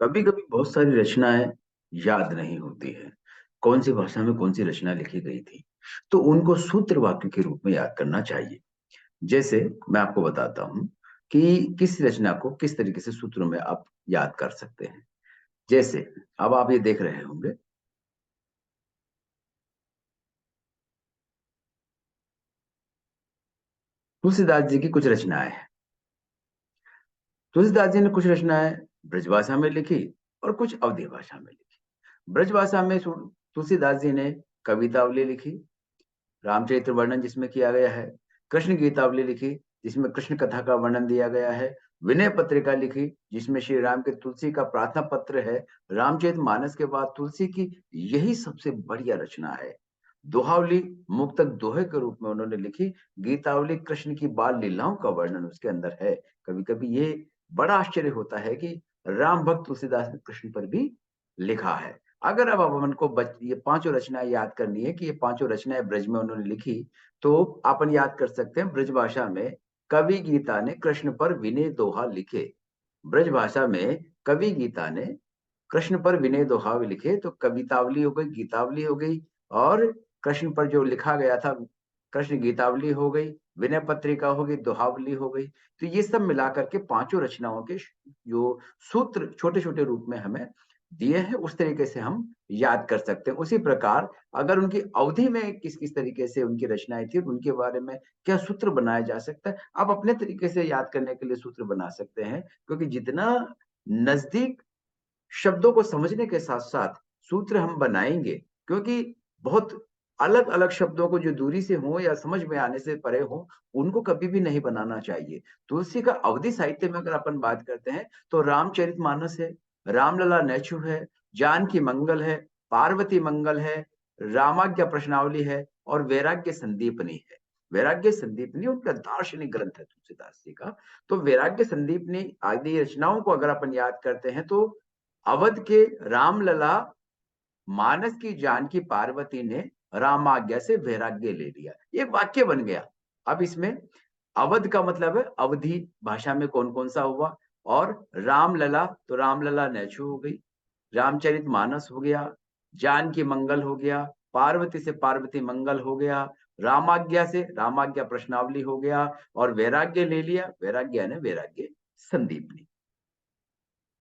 कभी कभी बहुत सारी रचनाएं याद नहीं होती है, कौन सी भाषा में कौन सी रचना लिखी गई थी। तो उनको सूत्र वाक्य के रूप में याद करना चाहिए। जैसे मैं आपको बताता हूँ कि किस रचना को किस तरीके से सूत्रों में आप याद कर सकते हैं। जैसे अब आप ये देख रहे होंगे, तुलसीदास जी की कुछ रचनाएं हैं। तुलसीदास जी ने कुछ रचनाएं ब्रजभाषा में लिखी और कुछ अवधी भाषा में लिखी। ब्रजभाषा में तुलसीदास जी ने कवितावली लिखी, रामचरित्र वर्णन जिसमें किया गया है। कृष्ण गीतावली लिखी, जिसमें कृष्ण कथा का वर्णन दिया गया है। विनय पत्रिका लिखी, जिसमें श्री राम के तुलसी का प्रार्थना पत्र है। रामचरित मानस के बाद तुलसी की यही सबसे बढ़िया रचना है। दोहावली मुक्तक दोहे के रूप में उन्होंने लिखी। गीतावली कृष्ण की बाल लीलाओं का वर्णन उसके अंदर है। कभी कभी ये बड़ा आश्चर्य होता है कि राम भक्त तुलसीदास ने कृष्ण पर भी लिखा है। अगर अब अपन को ये पांचों रचनाएं याद करनी है कि ये पांचों रचनाएं ब्रज में उन्होंने लिखी, तो अपन याद कर सकते हैं ब्रज भाषा में कवि गीता ने कृष्ण पर विनय दोहा लिखे। ब्रज भाषा में कवि गीता ने कृष्ण पर विनय दोहा लिखे, तो कवितावली हो गई, गीतावली हो गई, और कृष्ण पर जो लिखा गया था कृष्ण गीतावली हो गई, विनय पत्रिका हो गई, दोहावली हो गई। तो ये सब मिलाकर के पांचों रचनाओं के जो सूत्र छोटे छोटे रूप में हमें दिए हैं, उस तरीके से हम याद कर सकते हैं। उसी प्रकार अगर उनकी अवधि में किस किस तरीके से उनकी रचनाएं थी, उनके बारे में क्या सूत्र बनाया जा सकता है, आप अपने तरीके से याद करने के लिए सूत्र बना सकते हैं। क्योंकि जितना नजदीक शब्दों को समझने के साथ साथ सूत्र हम बनाएंगे, क्योंकि बहुत अलग अलग शब्दों को जो दूरी से हो या समझ में आने से परे हो, उनको कभी भी नहीं बनाना चाहिए। तुलसी का अवधि साहित्य में अगर अपन बात करते हैं, तो रामचरितमानस है, रामलला नेचु है, जानकी मंगल है, पार्वती मंगल है, रामाज्ञा प्रश्नावली है, और वैराग्य संदीपनी है। वैराग्य संदीपनी उनका दार्शनिक ग्रंथ है तुलसीदास जी का। तो वैराग्य संदीपनी आदि रचनाओं को अगर अपन याद करते हैं, तो अवध के रामलला मानस की जानकी पार्वती ने रामाज्ञा से वैराग्य ले लिया, ये वाक्य बन गया। अब इसमें अवध का मतलब है अवधि भाषा में कौन कौन सा हुआ, और रामलला तो रामलला नेचु हो गई, रामचरित मानस हो गया, जानकी मंगल हो गया, पार्वती से पार्वती मंगल हो गया, रामाज्ञा से रामाज्ञा प्रश्नावली हो गया, और वैराग्य ले लिया, वैराग्य ने वैराग्य संदीपनी।